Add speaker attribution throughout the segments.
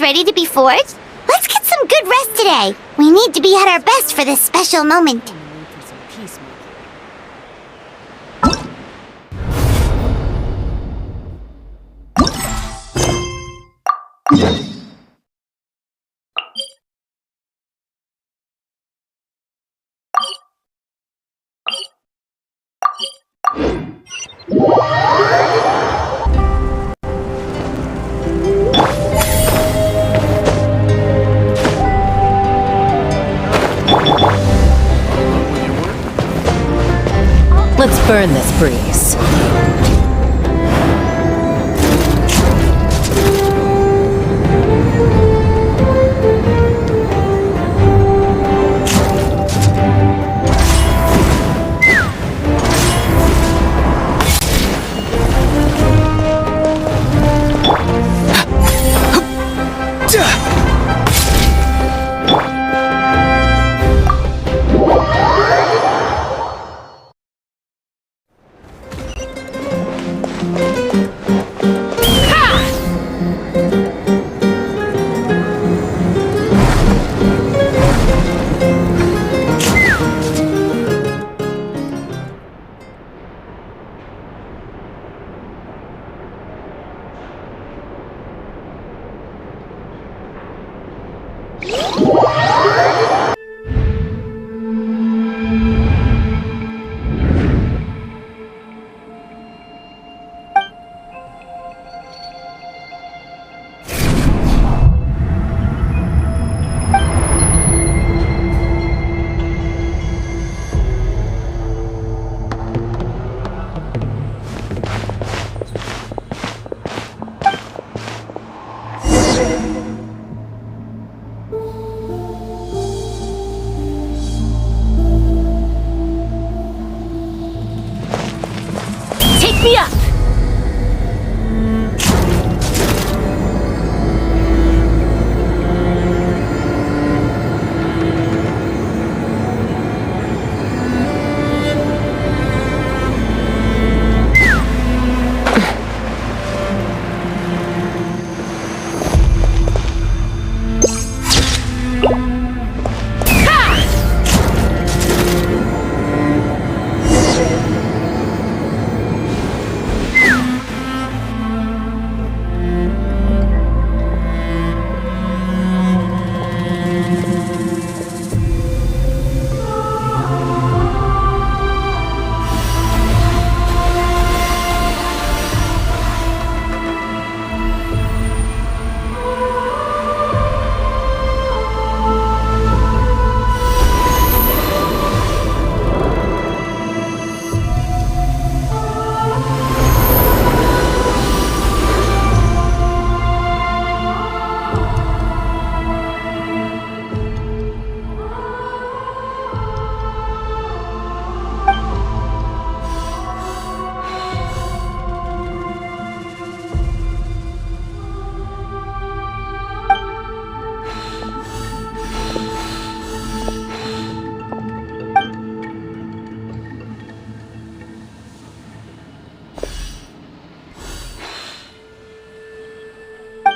Speaker 1: ready to be forged? Let's get some good rest today. We need to be at our best for this special moment.
Speaker 2: Let's burn this breeze.
Speaker 3: Me up!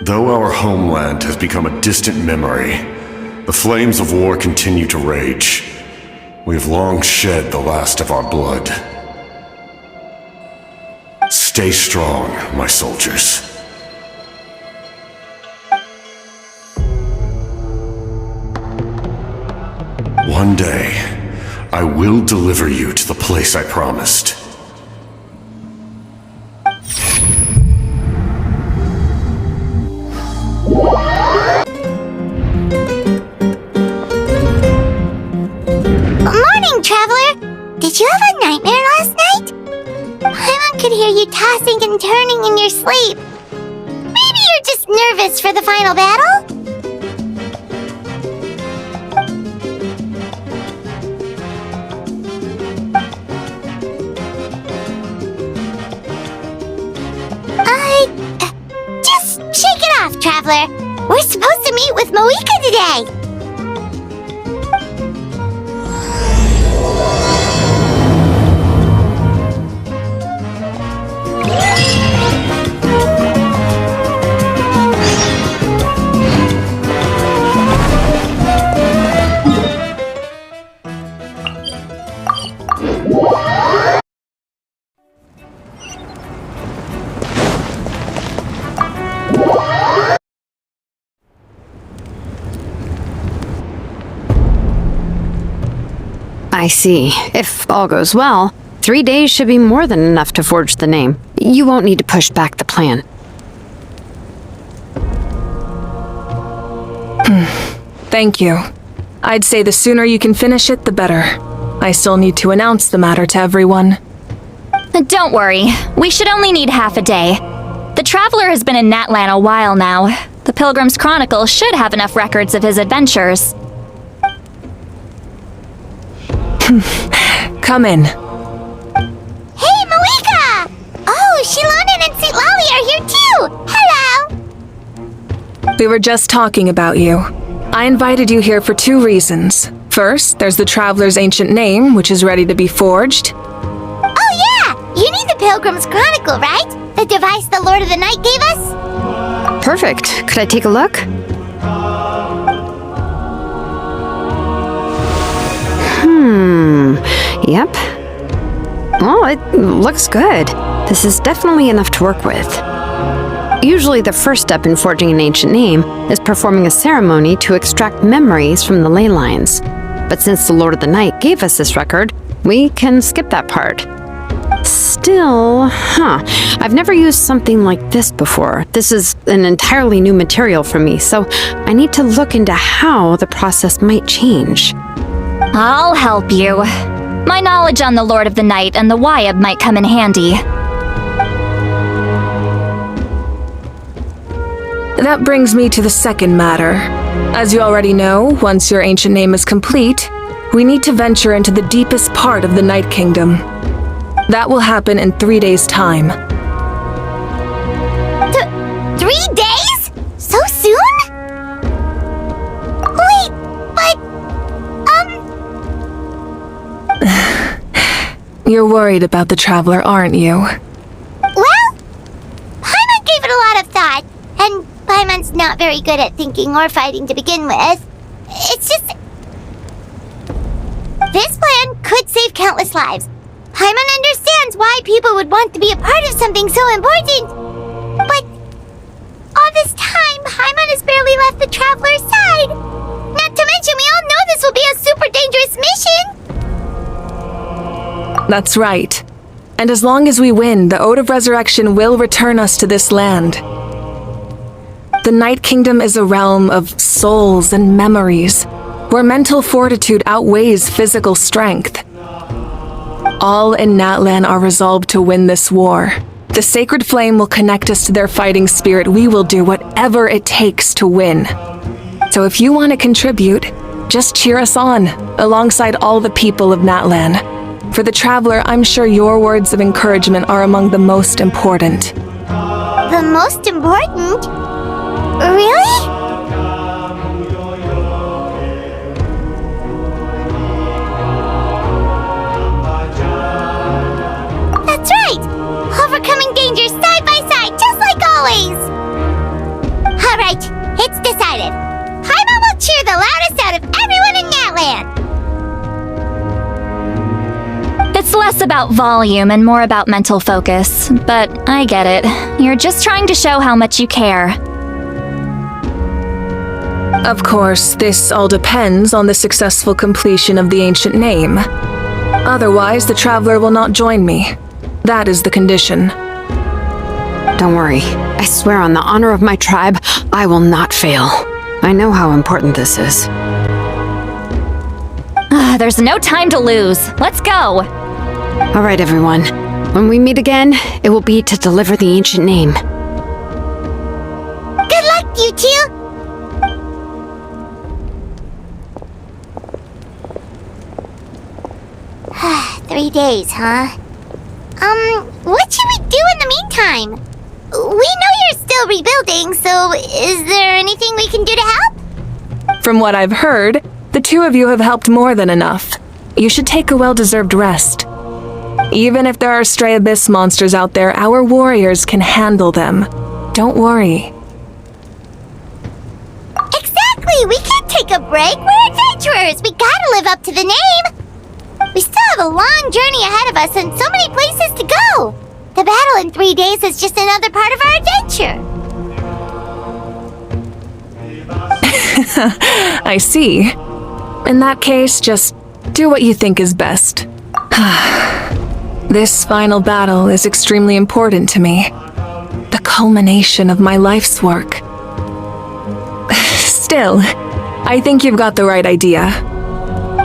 Speaker 4: Though our homeland has become a distant memory, the flames of war continue to rage. We have long shed the last of our blood. Stay strong, my soldiers. One day, I will deliver you to the place I promised.
Speaker 1: Morning, Traveler! Did you have a nightmare last night? Paimon could hear you tossing and turning in your sleep. Maybe you're just nervous for the final battle? Just shake it off, Traveler. We're supposed to meet with Moika today.
Speaker 2: I see. If all goes well, 3 days should be more than enough to forge the name. You won't need to push back the plan.
Speaker 3: Thank you. I'd say the sooner you can finish it, the better. I still need to announce the matter to everyone.
Speaker 5: Don't worry, we should only need half a day. The Traveler has been in Natlan a while now. The Pilgrim's Chronicle should have enough records of his adventures.
Speaker 3: Come in.
Speaker 1: Hey, Malika! Oh, Shilonen and St. Lolly are here too! Hello!
Speaker 3: We were just talking about you. I invited you here for 2 reasons. First, there's the Traveler's ancient name, which is ready to be forged.
Speaker 1: Oh yeah! You need the Pilgrim's Chronicle, right? The device the Lord of the Night gave us?
Speaker 2: Perfect. Could I take a look? Yep. Well, it looks good. This is definitely enough to work with. Usually the first step in forging an ancient name is performing a ceremony to extract memories from the ley lines. But since the Lord of the Night gave us this record, we can skip that part. Still, I've never used something like this before. This is an entirely new material for me, so I need to look into how the process might change.
Speaker 5: I'll help you. My knowledge on the Lord of the Night and the Wyab might come in handy.
Speaker 3: That brings me to the second matter. As you already know, once your ancient name is complete, we need to venture into the deepest part of the Night Kingdom. That will happen in 3 days' time.
Speaker 1: 3 days? So soon? Wait, but...
Speaker 3: You're worried about the Traveler, aren't you?
Speaker 1: Well, Paimon gave it a lot of thought, and Paimon's not very good at thinking or fighting to begin with. It's just... This plan could save countless lives. Paimon understands why people would want to be a part of something so important. But all this time, Paimon has barely left the Traveler's side. Not to mention, we all know this will be a super dangerous mission.
Speaker 3: That's right. And as long as we win, the Ode of Resurrection will return us to this land. The Night Kingdom is a realm of souls and memories, where mental fortitude outweighs physical strength. All in Natlan are resolved to win this war. The sacred flame will connect us to their fighting spirit. We will do whatever it takes to win. So if you want to contribute, just cheer us on, alongside all the people of Natlan. For the Traveler, I'm sure your words of encouragement are among the most important.
Speaker 1: The most important? Really? That's right! Overcoming dangers side by side, just like always! Alright, it's decided. Paimon will cheer the loudest out of everyone in Natlan!
Speaker 5: It's less about volume and more about mental focus, but I get it. You're just trying to show how much you care.
Speaker 3: Of course, this all depends on the successful completion of the ancient name. Otherwise, the Traveler will not join me. That is the condition.
Speaker 2: Don't worry. I swear on the honor of my tribe, I will not fail. I know how important this is.
Speaker 5: There's no time to lose. Let's go!
Speaker 2: All right, everyone. When we meet again, it will be to deliver the ancient name.
Speaker 1: Good luck, you two! 3 days, huh? What should we do in the meantime? We know you're still rebuilding, so is there anything we can do to help?
Speaker 3: From what I've heard, the 2 of you have helped more than enough. You should take a well-deserved rest. Even if there are stray abyss monsters out there, our warriors can handle them. Don't worry.
Speaker 1: Exactly! We can't take a break! We're adventurers! We gotta live up to the name! We still have a long journey ahead of us and so many places to go! The battle in 3 days is just another part of our adventure!
Speaker 3: I see. In that case, just Do what you think is best. This final battle is extremely important to me. The culmination of my life's work. Still, I think you've got the right idea.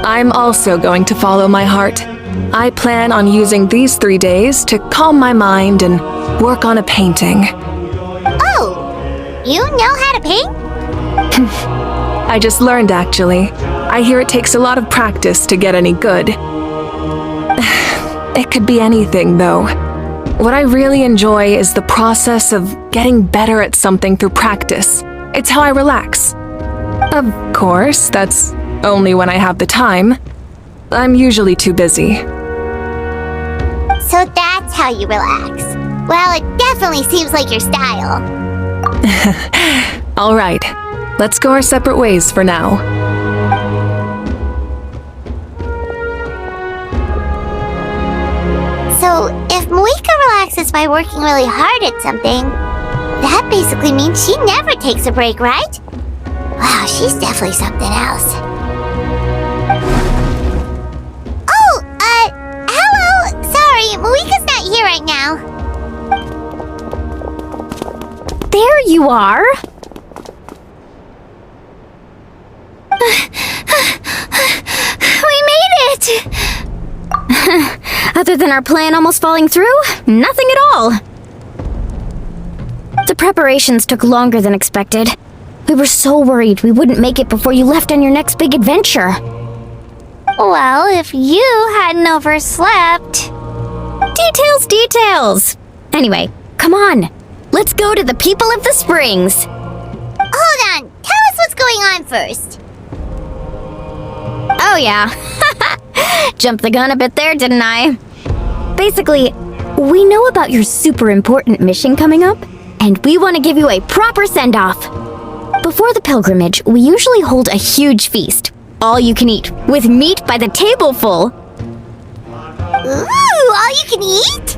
Speaker 3: I'm also going to follow my heart. I plan on using these 3 days to calm my mind and work on a painting.
Speaker 1: Oh, you know how to paint?
Speaker 3: I just learned, actually. I hear it takes a lot of practice to get any good. It could be anything, though. What I really enjoy is the process of getting better at something through practice. It's how I relax. Of course, that's only when I have the time. I'm usually too busy.
Speaker 1: So that's how you relax. Well, it definitely seems like your style.
Speaker 3: All right, let's go our separate ways for now.
Speaker 1: So, if Moika relaxes by working really hard at something, that basically means she never takes a break, right? Wow, she's definitely something else. Oh, hello! Sorry, Moika's not here right now.
Speaker 5: There you are!
Speaker 1: We made it!
Speaker 5: Other than our plan almost falling through, nothing at all. The preparations took longer than expected. We were so worried we wouldn't make it before you left on your next big adventure.
Speaker 1: Well, if you hadn't overslept...
Speaker 5: Details! Anyway, come on. Let's go to the people of the springs.
Speaker 1: Hold on, tell us what's going on first.
Speaker 5: Oh yeah. Jumped the gun a bit there, didn't I? Basically, we know about your super important mission coming up, and we want to give you a proper send-off. Before the pilgrimage, we usually hold a huge feast. All you can eat, with meat by the tableful.
Speaker 1: Ooh, all you can eat?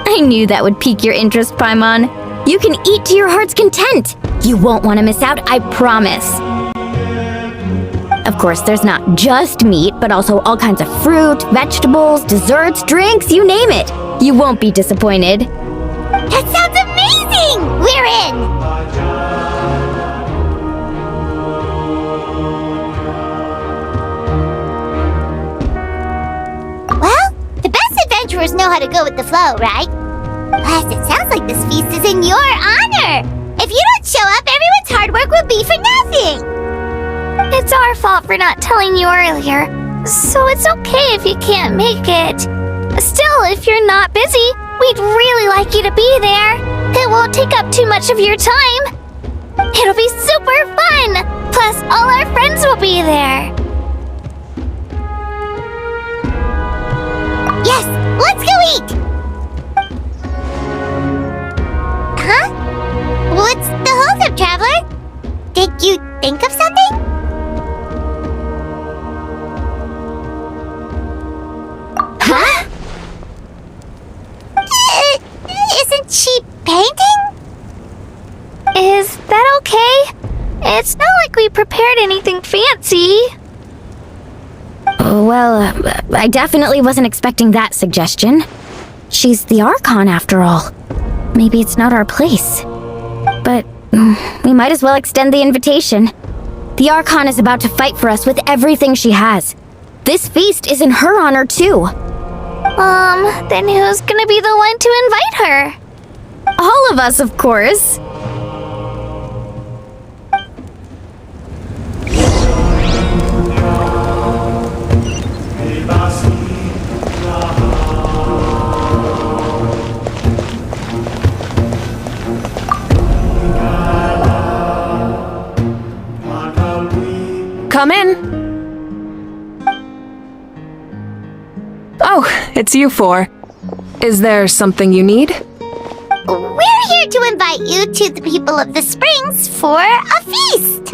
Speaker 5: I knew that would pique your interest, Paimon. You can eat to your heart's content. You won't want to miss out, I promise. Of course, there's not just meat, but also all kinds of fruit, vegetables, desserts, drinks, you name it. You won't be disappointed.
Speaker 1: That sounds amazing! We're in! Well, the best adventurers know how to go with the flow, right? Plus, it sounds like this feast is in your honor! If you don't show up, everyone's hard work will be for nothing! It's our fault for not telling you earlier, so it's okay if you can't make it. Still, if you're not busy, we'd really like you to be there. It won't take up too much of your time. It'll be super fun! Plus, all our friends will be there. Yes, let's go eat! Huh? What's the holdup, traveler? Did you think of something? Huh? Isn't she painting? Is that okay? It's not like we prepared anything fancy.
Speaker 5: Well, I definitely wasn't expecting that suggestion. She's the Archon, after all. Maybe it's not our place. But we might as well extend the invitation. The Archon is about to fight for us with everything she has. This feast is in her honor, too.
Speaker 1: Then who's gonna be the one to invite her?
Speaker 5: All of us, of course.
Speaker 3: Come in. Oh, it's you four. Is there something you need?
Speaker 1: We're here to invite you to the people of the springs for a feast.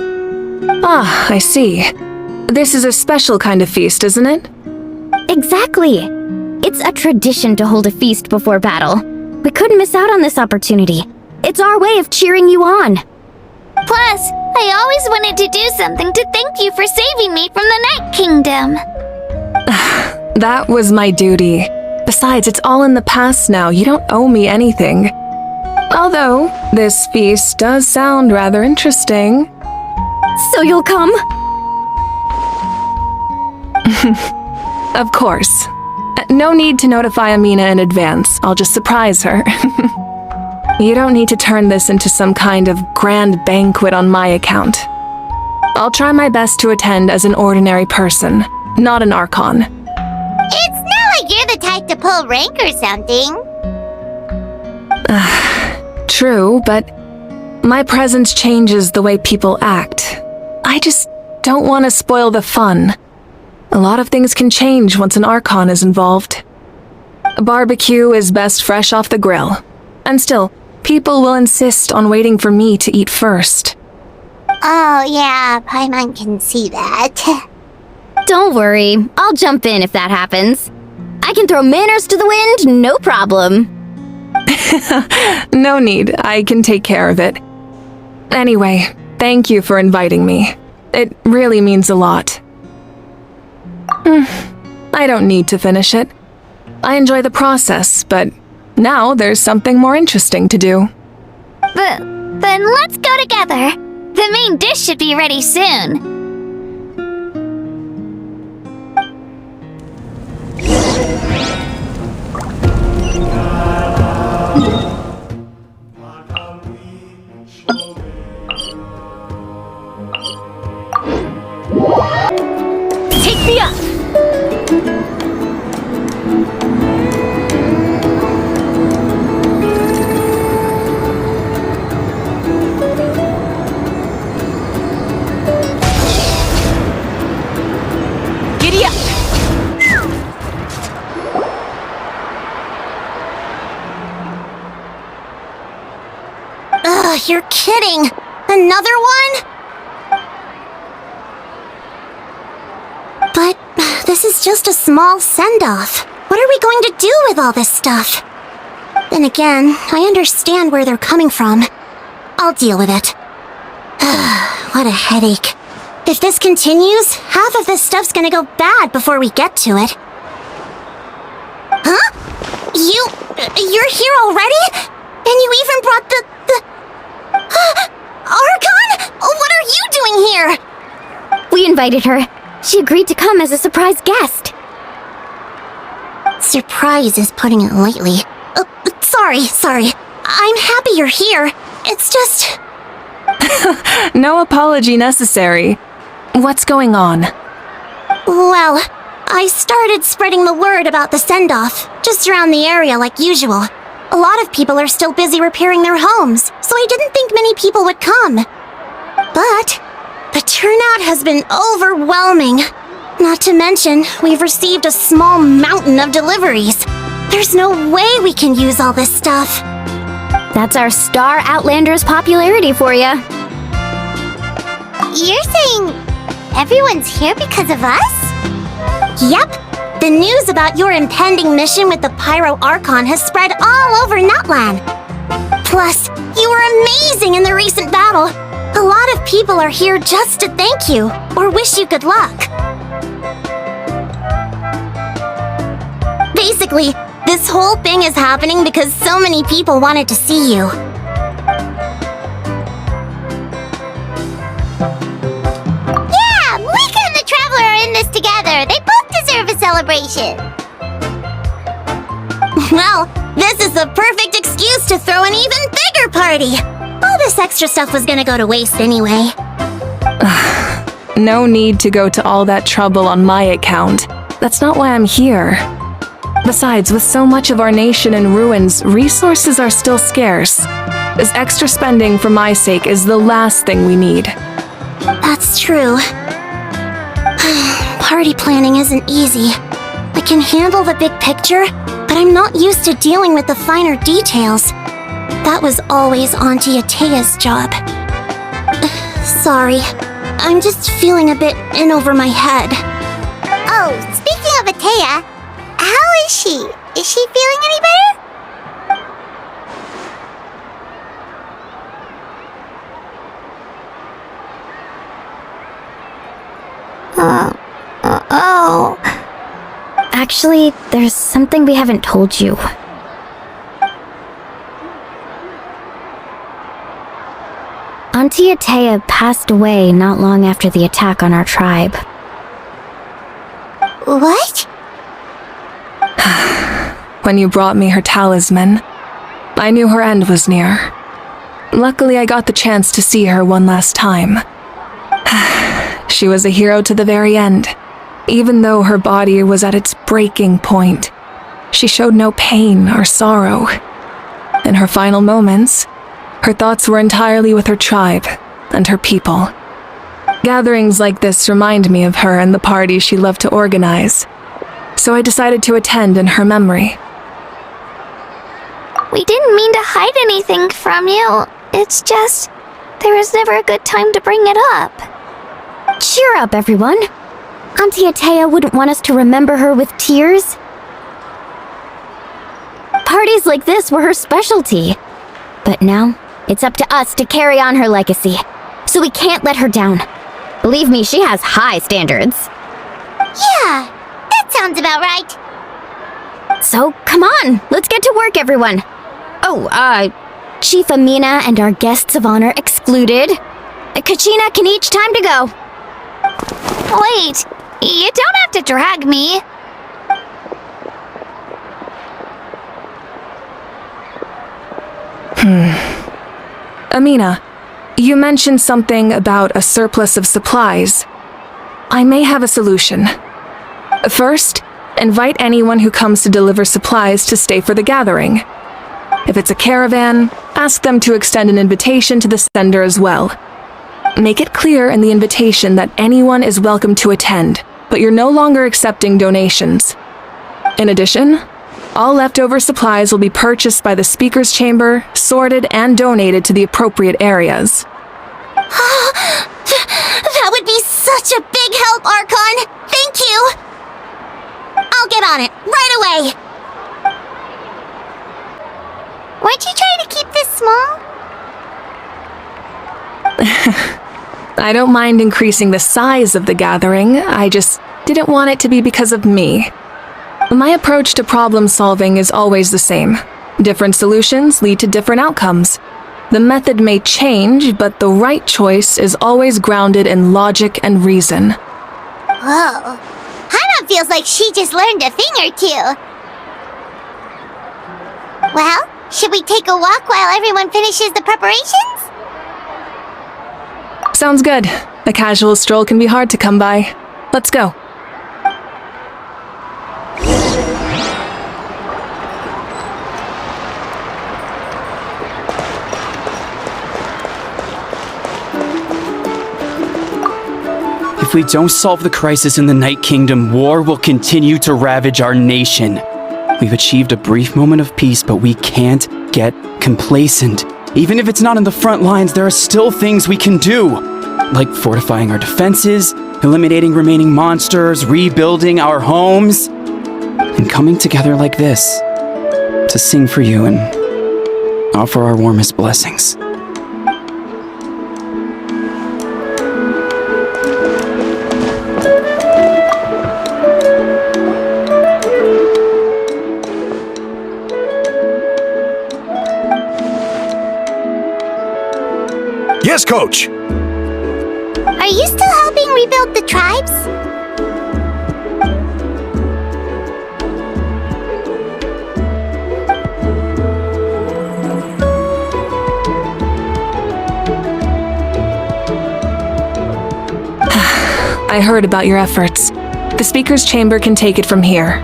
Speaker 3: Ah, I see. This is a special kind of feast, isn't it?
Speaker 5: Exactly. It's a tradition to hold a feast before battle. We couldn't miss out on this opportunity. It's our way of cheering you on.
Speaker 1: Plus, I always wanted to do something to thank you for saving me from the Night Kingdom.
Speaker 3: That was my duty. Besides, it's all in the past now. You don't owe me anything. Although, this feast does sound rather interesting.
Speaker 5: So you'll come?
Speaker 3: Of course. No need to notify Amina in advance. I'll just surprise her. You don't need to turn this into some kind of grand banquet on my account. I'll try my best to attend as an ordinary person, not an Archon.
Speaker 1: It's not like you're the type to pull rank or something.
Speaker 3: True, but my presence changes the way people act. I just don't want to spoil the fun. A lot of things can change once an Archon is involved. A barbecue is best fresh off the grill. And still, people will insist on waiting for me to eat first.
Speaker 1: Oh yeah, Paimon can see that.
Speaker 5: Don't worry, I'll jump in if that happens. I can throw manners to the wind, no problem.
Speaker 3: No need, I can take care of it. Anyway, thank you for inviting me. It really means a lot. I don't need to finish it. I enjoy the process, but now there's something more interesting to do.
Speaker 1: Then let's go together. The main dish should be ready soon.
Speaker 5: Take me up! Giddy up!
Speaker 1: Ugh, you're kidding! Another one? But this is just a small send-off. What are we going to do with all this stuff? Then again, I understand where they're coming from. I'll deal with it. What a headache. If this continues, half of this stuff's gonna go bad before we get to it. Huh? You're here already? And you even brought the... Archon? What are you doing here?
Speaker 5: We invited her. She agreed to come as a surprise guest.
Speaker 1: Surprise is putting it lightly. Sorry. I'm happy you're here. It's just...
Speaker 3: No apology necessary. What's going on?
Speaker 1: Well, I started spreading the word about the send-off, just around the area like usual. A lot of people are still busy repairing their homes, so I didn't think many people would come. But the turnout has been overwhelming. Not to mention, we've received a small mountain of deliveries. There's no way we can use all this stuff.
Speaker 5: That's our Star Outlander's popularity for ya.
Speaker 1: You're saying everyone's here because of us? Yep. The news about your impending mission with the Pyro Archon has spread all over Natlan. Plus, you were amazing in the recent battle. A lot of people are here just to thank you, or wish you good luck. Basically, this whole thing is happening because so many people wanted to see you. Yeah, Mika and the Traveler are in this together. They both deserve a celebration. Well, this is the perfect excuse to throw an even bigger party. All this extra stuff was gonna go to waste anyway.
Speaker 3: No need to go to all that trouble on my account. That's not why I'm here. Besides, with so much of our nation in ruins, resources are still scarce. This extra spending for my sake is the last thing we need.
Speaker 1: That's true. Party planning isn't easy. I can handle the big picture, but I'm not used to dealing with the finer details. That was always Auntie Atea's job. Sorry. I'm just feeling a bit in over my head. Oh, speaking of Atea, how is she? Is she feeling any better?
Speaker 5: Actually, there's something we haven't told you. Auntie Atea passed away not long after the attack on our tribe.
Speaker 1: What?
Speaker 3: When you brought me her talisman, I knew her end was near. Luckily, I got the chance to see her one last time. She was a hero to the very end. Even though her body was at its breaking point, she showed no pain or sorrow. In her final moments, her thoughts were entirely with her tribe and her people. Gatherings like this remind me of her and the parties she loved to organize, so I decided to attend in her memory.
Speaker 1: We didn't mean to hide anything from you. It's just, there was never a good time to bring it up.
Speaker 5: Cheer up, everyone. Auntie Atea wouldn't want us to remember her with tears. Parties like this were her specialty. But now, it's up to us to carry on her legacy. So we can't let her down. Believe me, she has high standards.
Speaker 1: Yeah, that sounds about right.
Speaker 5: So, come on, let's get to work, everyone. Oh, Chief Amina and our guests of honor excluded. Kachina can each time to go.
Speaker 1: Wait, you don't have to drag me.
Speaker 3: Amina, you mentioned something about a surplus of supplies. I may have a solution. First, invite anyone who comes to deliver supplies to stay for the gathering. If it's a caravan, ask them to extend an invitation to the sender as well. Make it clear in the invitation that anyone is welcome to attend, but you're no longer accepting donations. In addition, all leftover supplies will be purchased by the speaker's chamber, sorted, and donated to the appropriate areas.
Speaker 1: That would be such a big help, Archon! Thank you! I'll get on it, right away! Weren't you trying to keep this small?
Speaker 3: I don't mind increasing the size of the gathering, I just didn't want it to be because of me. My approach to problem solving is always the same. Different solutions lead to different outcomes. The method may change, but the right choice is always grounded in logic and reason.
Speaker 1: Whoa. Hana feels like she just learned a thing or two. Well, should we take a walk while everyone finishes the preparations?
Speaker 3: Sounds good. A casual stroll can be hard to come by. Let's go.
Speaker 6: If we don't solve the crisis in the Night Kingdom, war will continue to ravage our nation. We've achieved a brief moment of peace, but we can't get complacent. Even if it's not in the front lines, there are still things we can do, like fortifying our defenses, eliminating remaining monsters, rebuilding our homes, and coming together like this to sing for you and offer our warmest blessings.
Speaker 7: Yes, Coach!
Speaker 1: Are you still helping rebuild the tribes?
Speaker 3: I heard about your efforts. The speaker's chamber can take it from here.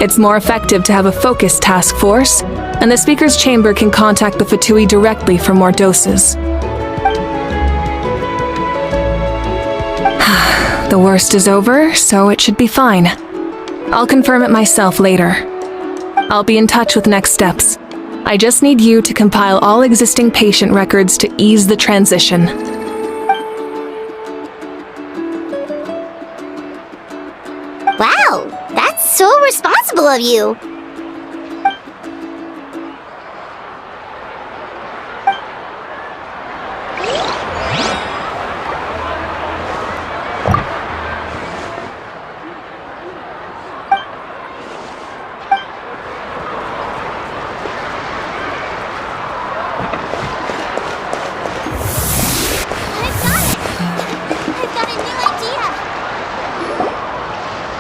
Speaker 3: It's more effective to have a focused task force, and the speaker's chamber can contact the Fatui directly for more doses. The worst is over, so it should be fine. I'll confirm it myself later. I'll be in touch with next steps. I just need you to compile all existing patient records to ease the transition.
Speaker 1: Wow, that's so responsible of you.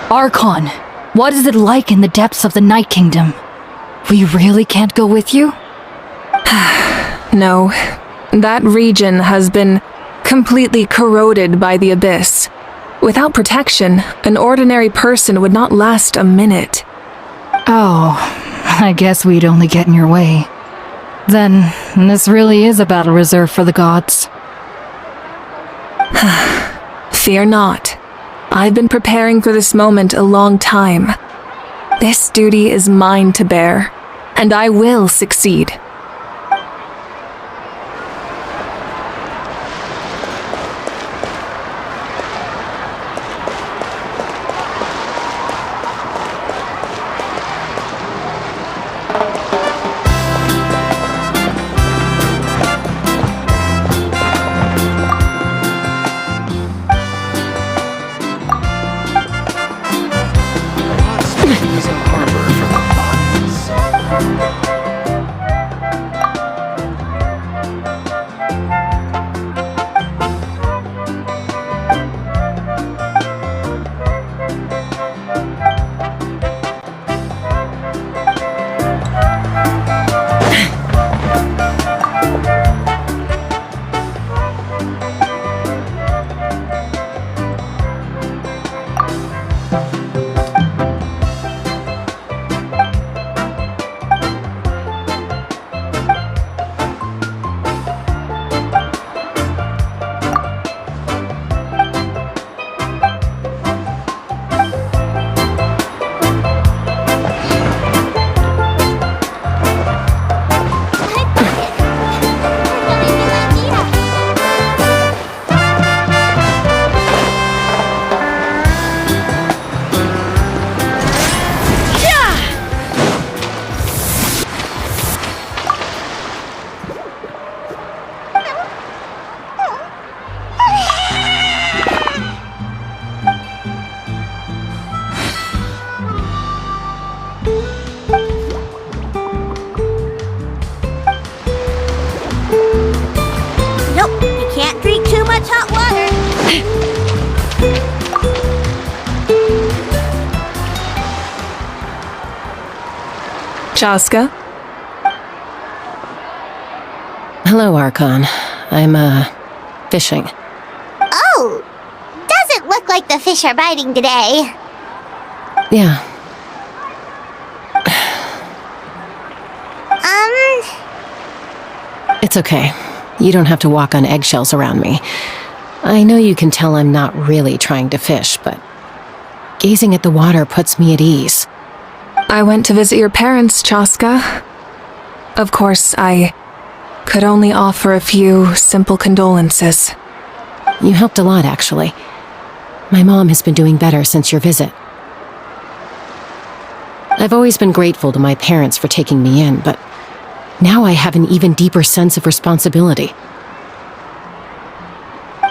Speaker 7: Archon, what is it like in the depths of the Night Kingdom? We really can't go with you?
Speaker 3: No. That region has been completely corroded by the abyss. Without protection, an ordinary person would not last a minute.
Speaker 7: Oh, I guess we'd only get in your way. Then, this really is a battle reserved for the gods.
Speaker 3: Fear not. I've been preparing for this moment a long time. This duty is mine to bear, and I will succeed.
Speaker 1: Nope, you can't drink too much hot water.
Speaker 3: Chaska?
Speaker 8: Hello, Archon. I'm, fishing.
Speaker 1: Oh, doesn't look like the fish are biting today.
Speaker 8: Yeah. It's okay. You don't have to walk on eggshells around me. I know you can tell I'm not really trying to fish, but gazing at the water puts me at ease.
Speaker 3: I went to visit your parents, Chaska. Of course, I could only offer a few simple condolences.
Speaker 8: You helped a lot, actually. My mom has been doing better since your visit. I've always been grateful to my parents for taking me in, but now I have an even deeper sense of responsibility.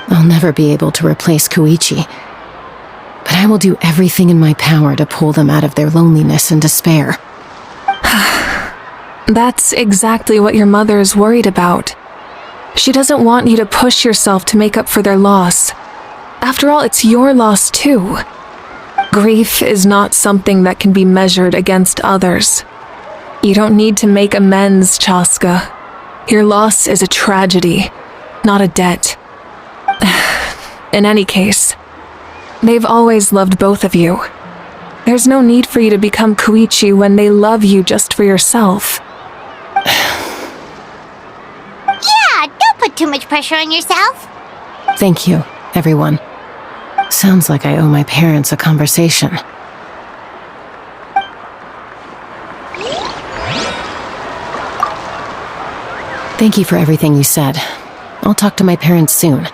Speaker 8: I'll never be able to replace Koichi, but I will do everything in my power to pull them out of their loneliness and despair.
Speaker 3: That's exactly what your mother is worried about. She doesn't want you to push yourself to make up for their loss. After all, it's your loss too. Grief is not something that can be measured against others. You don't need to make amends, Chaska. Your loss is a tragedy, not a debt. In any case, they've always loved both of you. There's no need for you to become Koichi when they love you just for yourself.
Speaker 1: Yeah, don't put too much pressure on yourself.
Speaker 8: Thank you, everyone. Sounds like I owe my parents a conversation. Thank you for everything you said. I'll talk to my parents soon.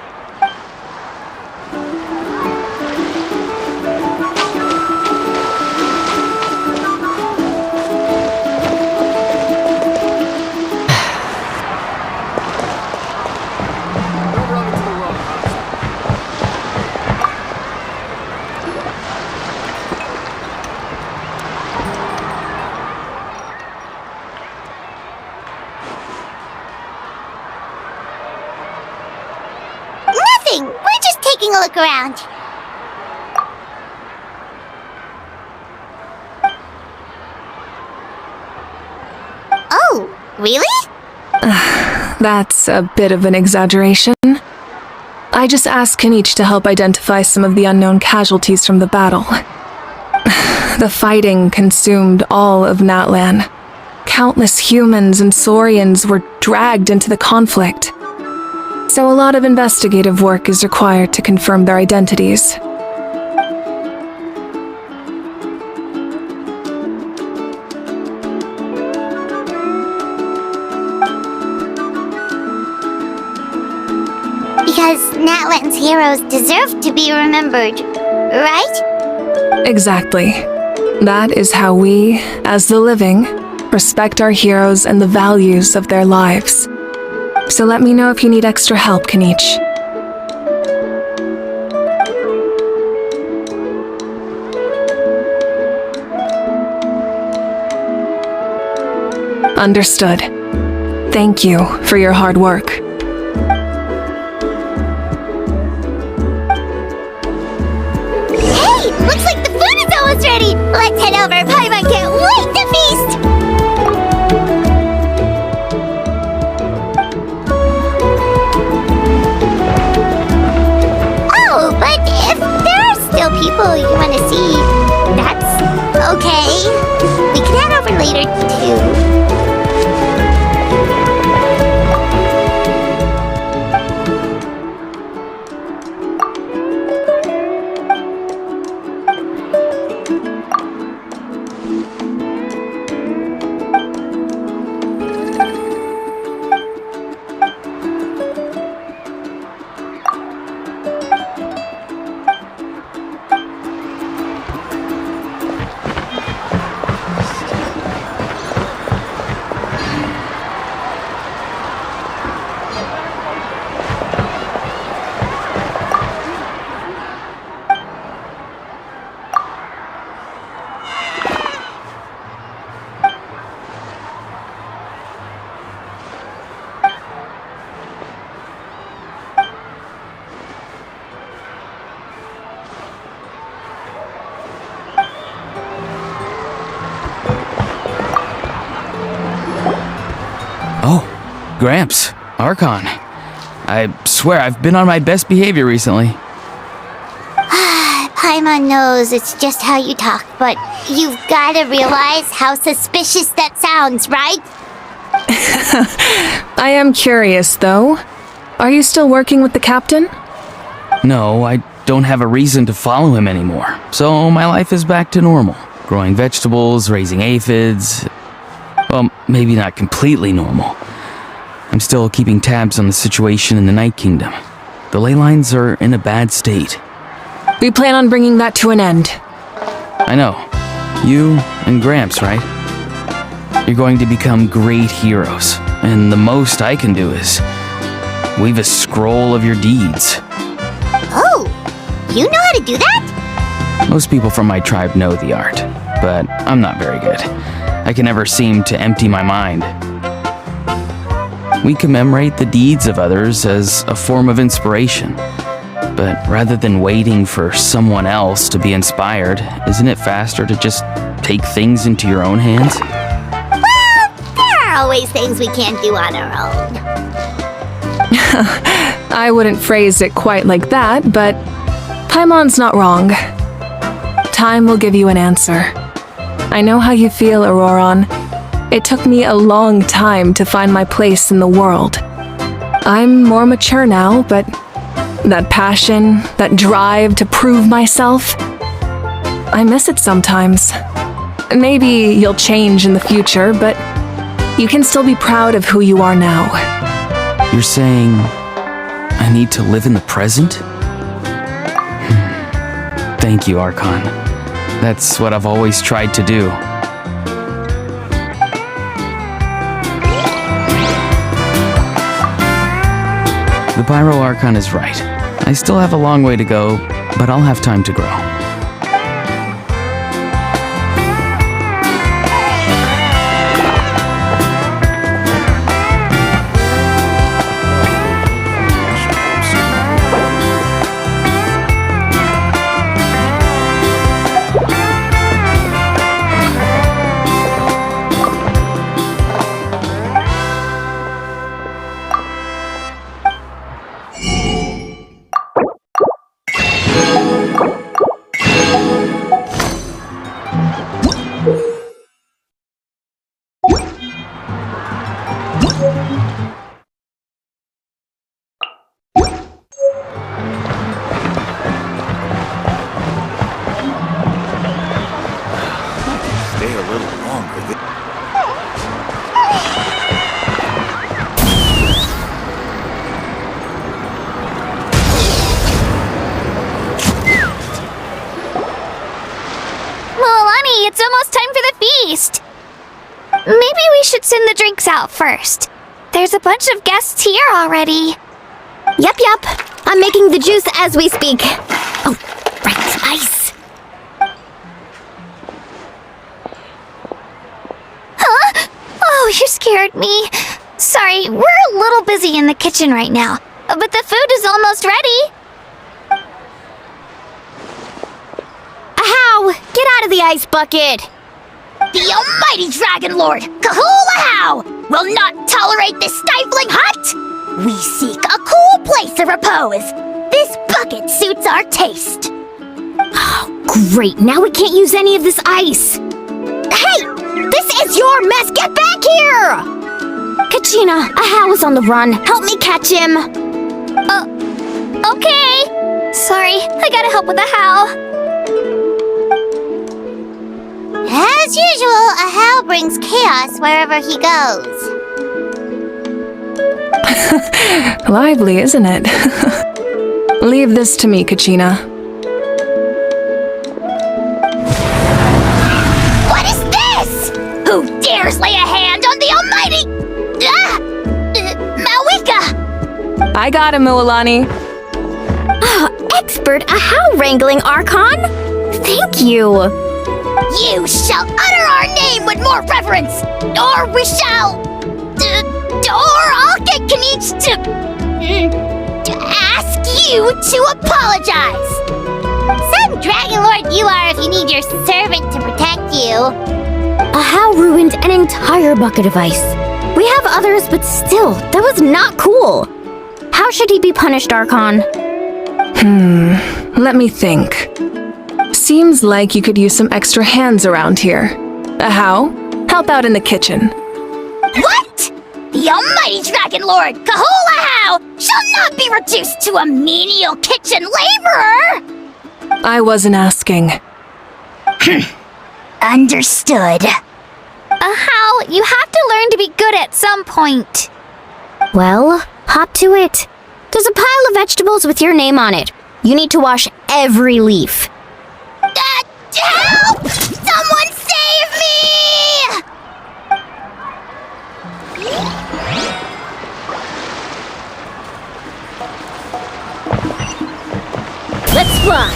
Speaker 1: Nothing. We're just taking a look around. Really?
Speaker 3: That's a bit of an exaggeration. I just asked Kenichi to help identify some of the unknown casualties from the battle. The fighting consumed all of Natlan. Countless humans and Saurians were dragged into the conflict. So a lot of investigative work is required to confirm their identities.
Speaker 1: Because Natlan's heroes deserve to be remembered, right?
Speaker 3: Exactly. That is how we, as the living, respect our heroes and the values of their lives. So let me know if you need extra help, Kenichi. Understood. Thank you for your hard work.
Speaker 1: Hey, looks like the food is almost ready. Let's head over. Paimon can't wait to feast. Oh, but if there are still people you want to see, that's okay. We can head over later too.
Speaker 6: Gramps, Archon. I swear I've been on my best behavior recently.
Speaker 1: Paimon knows it's just how you talk, but you've gotta realize how suspicious that sounds, right?
Speaker 3: I am curious, though. Are you still working with the captain?
Speaker 6: No, I don't have a reason to follow him anymore, so my life is back to normal. Growing vegetables, raising aphids. Well, maybe not completely normal. I'm still keeping tabs on the situation in the Night Kingdom. The ley lines are in a bad state.
Speaker 3: We plan on bringing that to an end.
Speaker 6: I know. You and Gramps, right? You're going to become great heroes, and the most I can do is weave a scroll of your deeds.
Speaker 1: Oh, you know how to do that?
Speaker 6: Most people from my tribe know the art, but I'm not very good. I can never seem to empty my mind. We commemorate the deeds of others as a form of inspiration. But rather than waiting for someone else to be inspired, isn't it faster to just take things into your own hands?
Speaker 1: Well, there are always things we can't do on our own.
Speaker 3: I wouldn't phrase it quite like that, but Paimon's not wrong. Time will give you an answer. I know how you feel, Auroron. It took me a long time to find my place in the world. I'm more mature now, but that passion, that drive to prove myself, I miss it sometimes. Maybe you'll change in the future, but you can still be proud of who you are now.
Speaker 6: You're saying I need to live in the present? Thank you, Archon. That's what I've always tried to do. The Pyro Archon is right. I still have a long way to go, but I'll have time to grow.
Speaker 1: maybe we should send the drinks out first. There's a bunch of guests here already.
Speaker 5: Yup. I'm making the juice as we speak. Oh, right, ice.
Speaker 1: Huh? Oh, you scared me. Sorry, we're a little busy in the kitchen right now, but the food is almost ready.
Speaker 5: Ahow! Get out of the ice bucket!
Speaker 1: The almighty Dragon Lord, Kahula will not tolerate this stifling hut! We seek a cool place of repose. This bucket suits our taste.
Speaker 5: Oh, great. Now we can't use any of this ice.
Speaker 1: Hey! This is your mess! Get back here!
Speaker 5: Kachina, Ahow is on the run. Help me catch him.
Speaker 1: Okay. Sorry, I gotta help with Ahow. As usual, Ahow brings chaos wherever he goes.
Speaker 3: Lively, isn't it? Leave this to me, Kachina.
Speaker 1: What is this? Who dares lay a hand on the almighty... Mawika!
Speaker 3: I got him, Mualani.
Speaker 5: Expert Ahow wrangling, Archon. Thank you.
Speaker 1: You shall utter our name with more reverence, or we shall... or I'll get Kanich to ask you to apologize. Some Dragon Lord you are if you need your servant to protect you.
Speaker 5: Ahow ruined an entire bucket of ice. We have others, but still, that was not cool. How should he be punished, Archon?
Speaker 3: Let me think. Seems like you could use some extra hands around here. Ahow, help out in the kitchen.
Speaker 1: What? The almighty Dragon Lord, Kahula shall not be reduced to a menial kitchen laborer!
Speaker 3: I wasn't asking.
Speaker 1: Understood. Ahow, you have to learn to be good at some point.
Speaker 5: Well, hop to it. There's a pile of vegetables with your name on it. You need to wash every leaf.
Speaker 1: Help! Someone save me!
Speaker 5: Let's fly.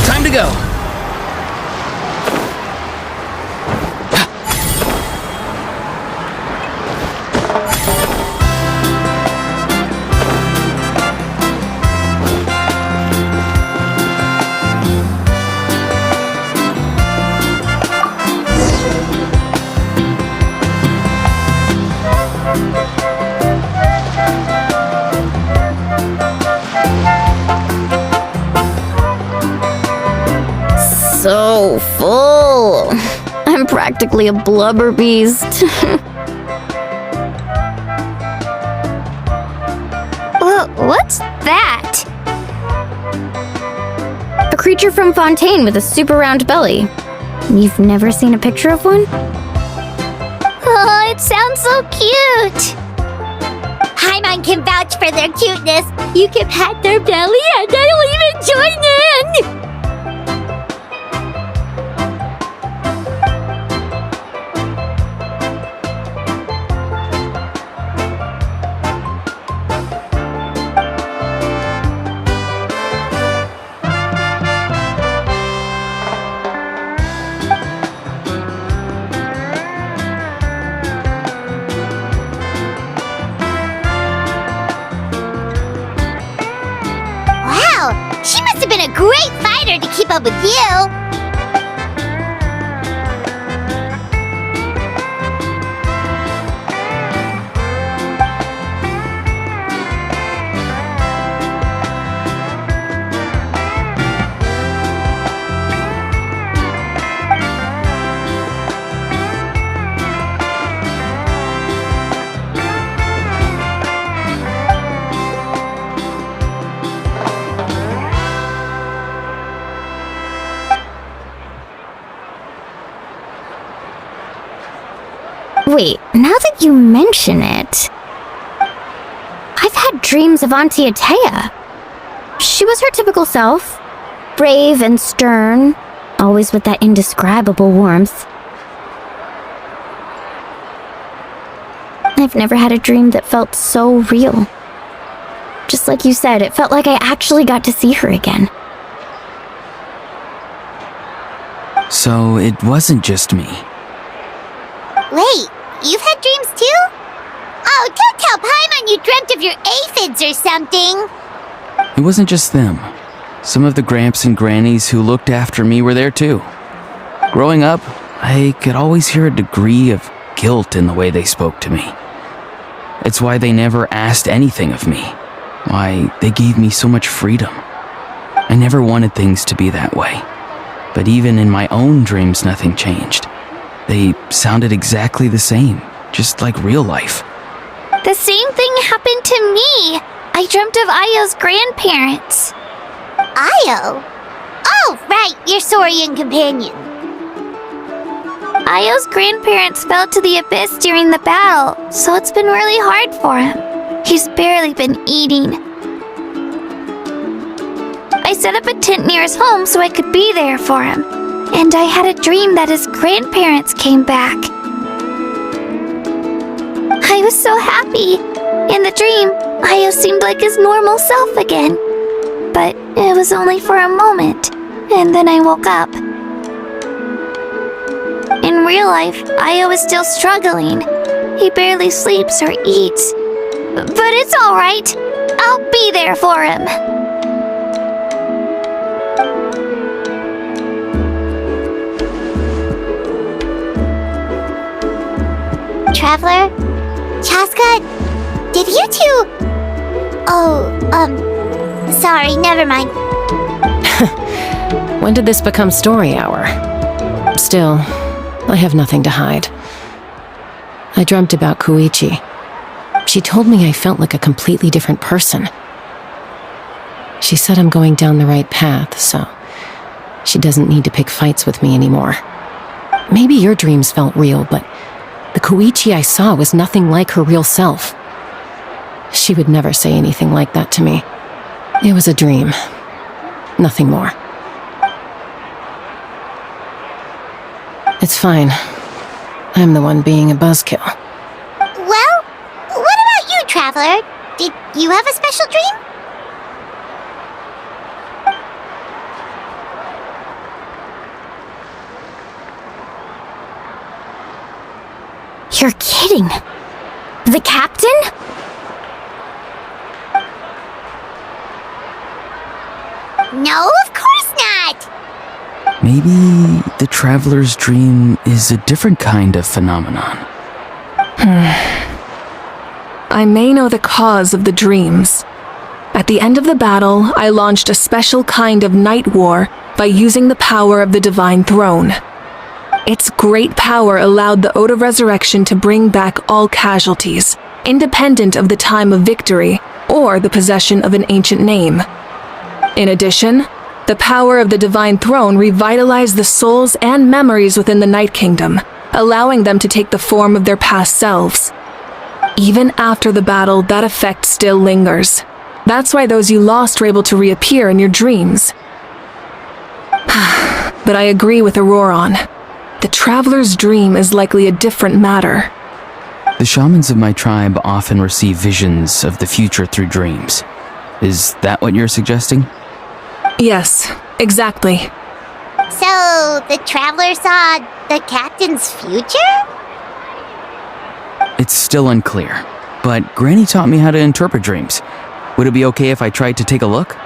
Speaker 6: Time to go.
Speaker 5: So full. I'm practically a blubber beast.
Speaker 1: What's that?
Speaker 5: A creature from Fontaine with a super round belly. You've never seen a picture of one?
Speaker 1: Oh, it sounds so cute. Paimon can vouch for their cuteness. You can pat their belly and I'll even join in. She must have been a great fighter to keep up with you.
Speaker 5: Wait, now that you mention it, I've had dreams of Auntie Atea. She was her typical self. Brave and stern, always with that indescribable warmth. I've never had a dream that felt so real. Just like you said, it felt like I actually got to see her again.
Speaker 6: So it wasn't just me.
Speaker 1: Wait, you've had dreams too? Oh, don't tell Paimon you dreamt of your aphids or something.
Speaker 6: It wasn't just them. Some of the Gramps and Grannies who looked after me were there too. Growing up, I could always hear a degree of guilt in the way they spoke to me. It's why they never asked anything of me. Why they gave me so much freedom. I never wanted things to be that way. But even in my own dreams, nothing changed. They sounded exactly the same, just like real life.
Speaker 1: The same thing happened to me. I dreamt of Io's grandparents. Io? Oh, right, your Saurian companion. Io's grandparents fell to the abyss during the battle, so it's been really hard for him. He's barely been eating. I set up a tent near his home so I could be there for him. And I had a dream that his grandparents came back. I was so happy. In the dream, Io seemed like his normal self again. But it was only for a moment, and then I woke up. In real life, Io is still struggling. He barely sleeps or eats. But it's alright. I'll be there for him. Traveler? Chaska? Did you two... sorry, never mind.
Speaker 8: When did this become story hour? Still, I have nothing to hide. I dreamt about Koichi. She told me I felt like a completely different person. She said I'm going down the right path, so she doesn't need to pick fights with me anymore. Maybe your dreams felt real, but the Koichi I saw was nothing like her real self. She would never say anything like that to me. It was a dream. Nothing more. It's fine. I'm the one being a buzzkill.
Speaker 1: Well, what about you, Traveler? Did you have a special dream?
Speaker 5: You're kidding. The captain?
Speaker 1: No, of course not!
Speaker 6: Maybe the traveler's dream is a different kind of phenomenon.
Speaker 3: I may know the cause of the dreams. At the end of the battle, I launched a special kind of night war by using the power of the Divine Throne. Its great power allowed the Ode of Resurrection to bring back all casualties, independent of the time of victory or the possession of an ancient name. In addition, the power of the Divine Throne revitalized the souls and memories within the Night Kingdom, allowing them to take the form of their past selves. Even after the battle, that effect still lingers. That's why those you lost were able to reappear in your dreams. But I agree with Auroron. The Traveler's dream is likely a different matter.
Speaker 6: The shamans of my tribe often receive visions of the future through dreams. Is that what you're suggesting?
Speaker 3: Yes, exactly.
Speaker 1: So, the Traveler saw the captain's future?
Speaker 6: It's still unclear, but Granny taught me how to interpret dreams. Would it be okay if I tried to take a look?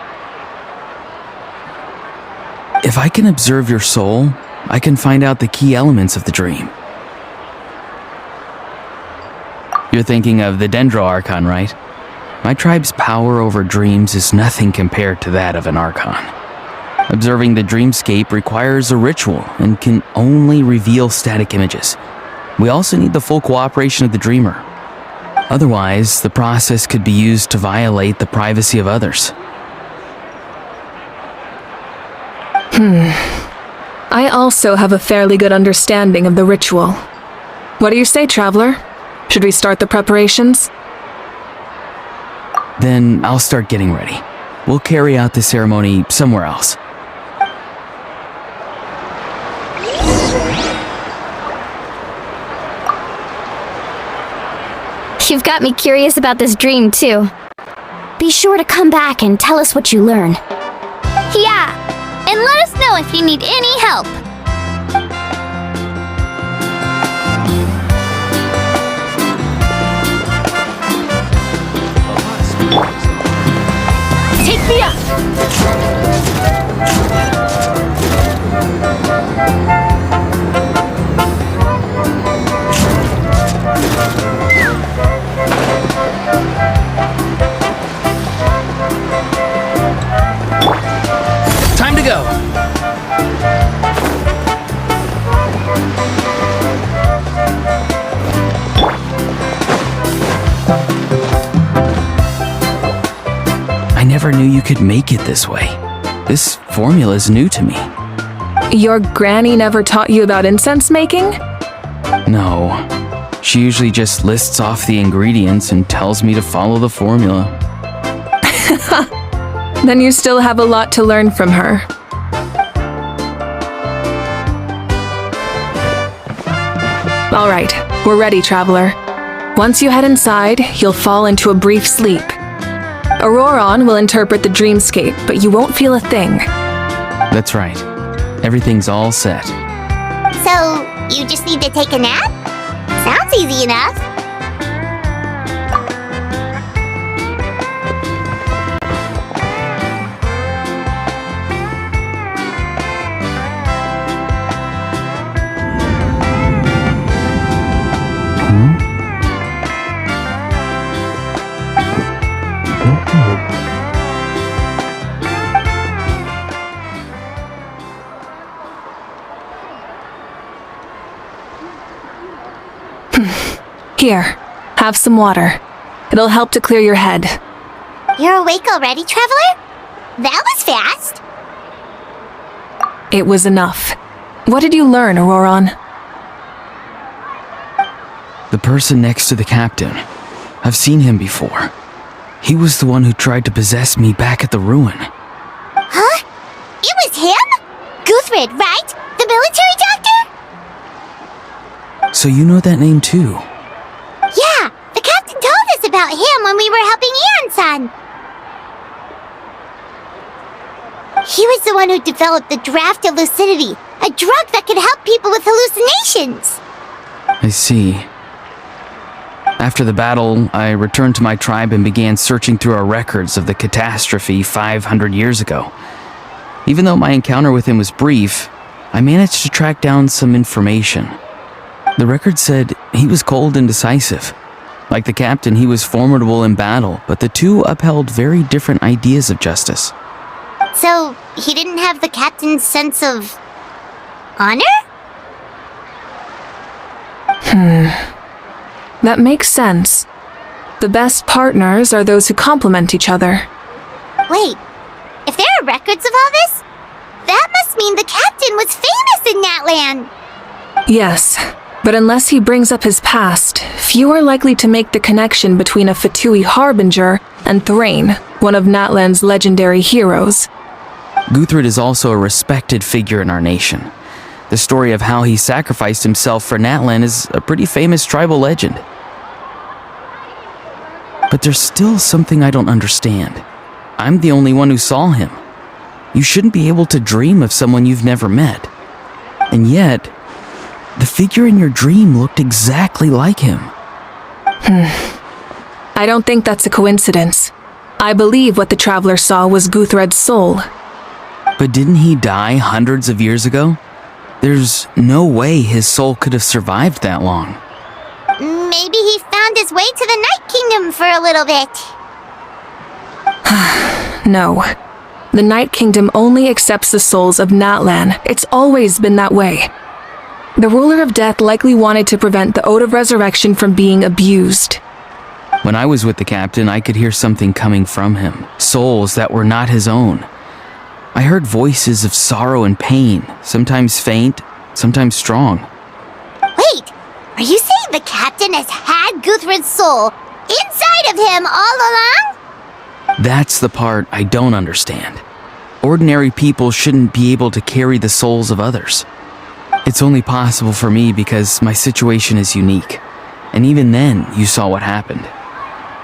Speaker 6: If I can observe your soul, I can find out the key elements of the dream. You're thinking of the Dendro Archon, right? My tribe's power over dreams is nothing compared to that of an Archon. Observing the dreamscape requires a ritual and can only reveal static images. We also need the full cooperation of the dreamer. Otherwise, the process could be used to violate the privacy of others.
Speaker 3: I also have a fairly good understanding of the ritual. What do you say, Traveler? Should we start the preparations?
Speaker 6: Then I'll start getting ready. We'll carry out the ceremony somewhere else.
Speaker 5: You've got me curious about this dream, too. Be sure to come back and tell us what you learn.
Speaker 1: Yeah, and let us know if you need any help.
Speaker 5: Take me up!
Speaker 6: Time to go! I never knew you could make it this way. This formula is new to me.
Speaker 3: Your granny never taught you about incense making?
Speaker 6: No. She usually just lists off the ingredients and tells me to follow the formula.
Speaker 3: Then you still have a lot to learn from her. All right, we're ready, traveler. Once you head inside, you'll fall into a brief sleep. Auroron will interpret the dreamscape, but you won't feel a thing.
Speaker 6: That's right. Everything's all set.
Speaker 1: So, you just need to take a nap? Sounds easy enough.
Speaker 3: Here, have some water. It'll help to clear your head.
Speaker 1: You're awake already, Traveler? That was fast.
Speaker 3: It was enough. What did you learn, Auroron?
Speaker 6: The person next to the captain. I've seen him before. He was the one who tried to possess me back at the ruin.
Speaker 1: Huh? It was him? Guthred, right? The military doctor?
Speaker 6: So you know that name too?
Speaker 1: Yeah, the captain told us about him when we were helping Ian-san. He was the one who developed the draft of lucidity, a drug that could help people with hallucinations.
Speaker 6: I see. After the battle, I returned to my tribe and began searching through our records of the catastrophe 500 years ago. Even though my encounter with him was brief, I managed to track down some information. The record said he was cold and decisive. Like the captain, he was formidable in battle, but the two upheld very different ideas of justice.
Speaker 1: So, he didn't have the captain's sense of honor?
Speaker 3: That makes sense. The best partners are those who complement each other.
Speaker 1: Wait, if there are records of all this, that must mean the captain was famous in Natlan.
Speaker 3: Yes, but unless he brings up his past, few are likely to make the connection between a Fatui harbinger and Thrain, one of Natlan's legendary heroes.
Speaker 6: Guthred is also a respected figure in our nation. The story of how he sacrificed himself for Natlan is a pretty famous tribal legend. But there's still something I don't understand. I'm the only one who saw him. You shouldn't be able to dream of someone you've never met. And yet, the figure in your dream looked exactly like him.
Speaker 3: I don't think that's a coincidence. I believe what the traveler saw was Guthred's soul.
Speaker 6: But didn't he die hundreds of years ago? There's no way his soul could have survived that long.
Speaker 1: Maybe he found his way to the Night Kingdom for a little bit.
Speaker 3: No. The Night Kingdom only accepts the souls of Natlan. It's always been that way. The ruler of death likely wanted to prevent the Ode of Resurrection from being abused.
Speaker 6: When I was with the captain, I could hear something coming from him, souls that were not his own. I heard voices of sorrow and pain, sometimes faint, sometimes strong.
Speaker 1: Wait, are you saying the captain has had Guthred's soul inside of him all along?
Speaker 6: That's the part I don't understand. Ordinary people shouldn't be able to carry the souls of others. It's only possible for me because my situation is unique. And even then, you saw what happened.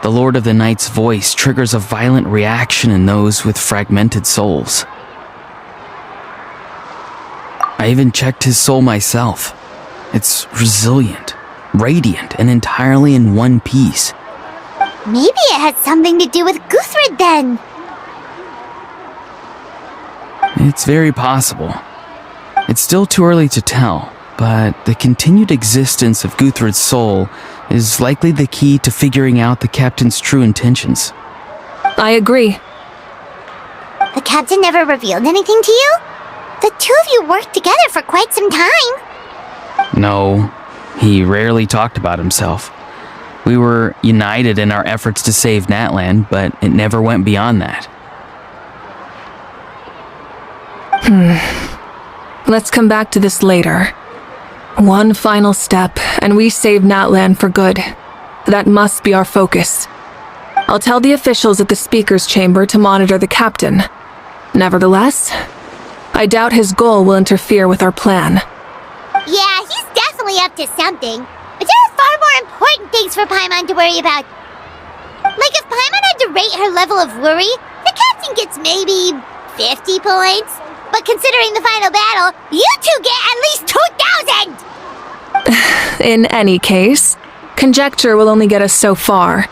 Speaker 6: The Lord of the Night's voice triggers a violent reaction in those with fragmented souls. I even checked his soul myself. It's resilient, radiant, and entirely in one piece.
Speaker 1: Maybe it had something to do with Guthrid then.
Speaker 6: It's very possible. It's still too early to tell, but the continued existence of Guthrid's soul is likely the key to figuring out the captain's true intentions.
Speaker 3: I agree.
Speaker 1: The captain never revealed anything to you? The two of you worked together for quite some time.
Speaker 6: No, he rarely talked about himself. We were united in our efforts to save Natlan, but it never went beyond that.
Speaker 3: Let's come back to this later. One final step, and we save Natlan for good. That must be our focus. I'll tell the officials at the speaker's chamber to monitor the captain. Nevertheless, I doubt his goal will interfere with our plan.
Speaker 1: Yeah, he's definitely up to something. But there are far more important things for Paimon to worry about. Like if Paimon had to rate her level of worry, the captain gets maybe 50 points. But considering the final battle, you two get at least 2,000!
Speaker 3: In any case, conjecture will only get us so far.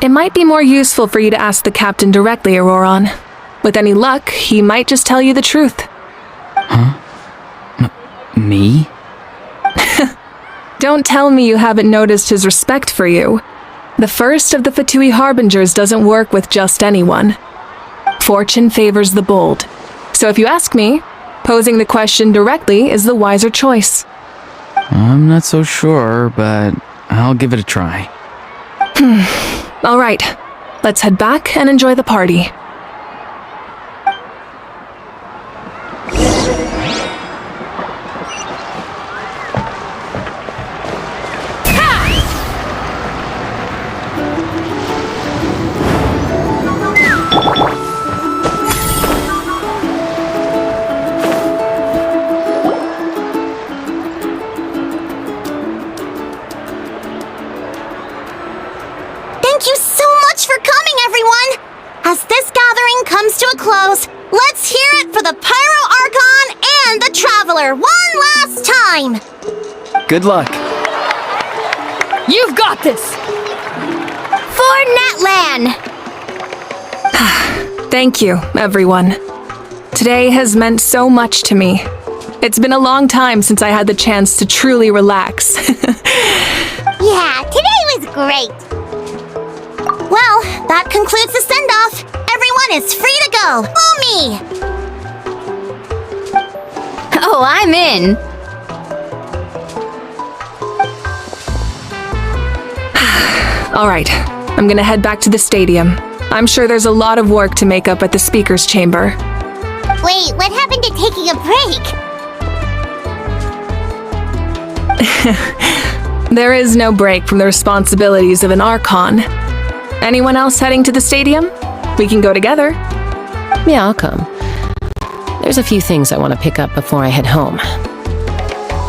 Speaker 3: It might be more useful for you to ask the captain directly, Auroron. With any luck, he might just tell you the truth.
Speaker 6: Huh? Me?
Speaker 3: Don't tell me you haven't noticed his respect for you. The first of the Fatui Harbingers doesn't work with just anyone. Fortune favors the bold. So if you ask me, posing the question directly is the wiser choice.
Speaker 6: I'm not so sure, but I'll give it a try.
Speaker 3: All right, let's head back and enjoy the party.
Speaker 1: Thank you so much for coming, everyone! As this gathering comes to a close, let's hear it for the Pyro Archon and the Traveler one last time!
Speaker 6: Good luck.
Speaker 7: You've got this!
Speaker 5: For Natlan!
Speaker 3: Thank you, everyone. Today has meant so much to me. It's been a long time since I had the chance to truly relax.
Speaker 1: Yeah, today was great! Well, that concludes the send-off. Everyone is free to go. Umi!
Speaker 5: Oh, I'm in.
Speaker 3: All right, I'm gonna head back to the stadium. I'm sure there's a lot of work to make up at the speaker's chamber.
Speaker 1: Wait, what happened to taking a break?
Speaker 3: There is no break from the responsibilities of an Archon. Anyone else heading to the stadium? We can go together.
Speaker 8: Yeah, I'll come. There's a few things I want to pick up before I head home.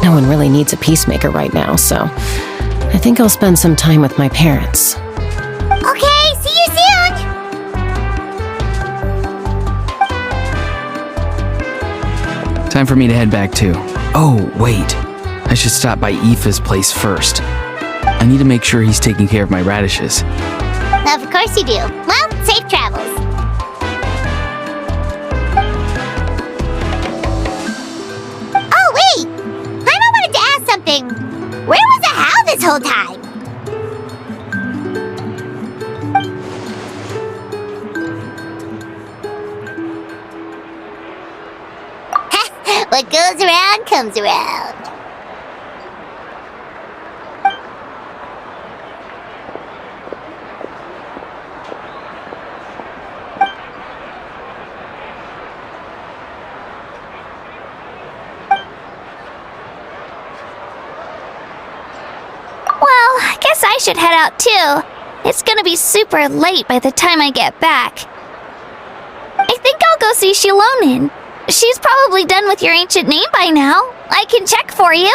Speaker 8: No one really needs a peacemaker right now, so I think I'll spend some time with my parents.
Speaker 1: Okay, see you soon!
Speaker 6: Time for me to head back too. Oh, wait. I should stop by Aoife's place first. I need to make sure he's taking care of my radishes.
Speaker 1: Of course you do. Well, safe travels. Oh, wait! Paimon wanted to ask something. Where was the How this whole time? What goes around comes around.
Speaker 5: Well, I guess I should head out too. It's gonna be super late by the time I get back.
Speaker 1: I'll go see Shilonin. She's probably done with your ancient name by now. I can check for you.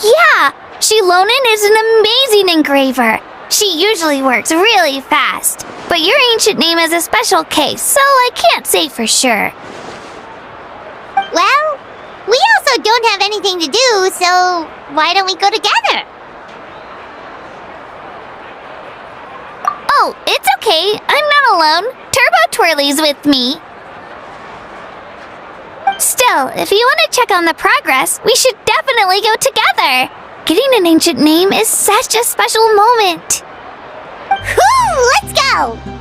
Speaker 1: Yeah, Shilonin is an amazing engraver. She usually works really fast. But your ancient name is a special case, so I can't say for sure. Well, we also don't have anything to do, so why don't we go together? Oh, it's okay. I'm not alone. Turbo Twirly's with me. Still, if you want to check on the progress, we should definitely go together. Getting an ancient name is such a special moment. Whoo! Let's go!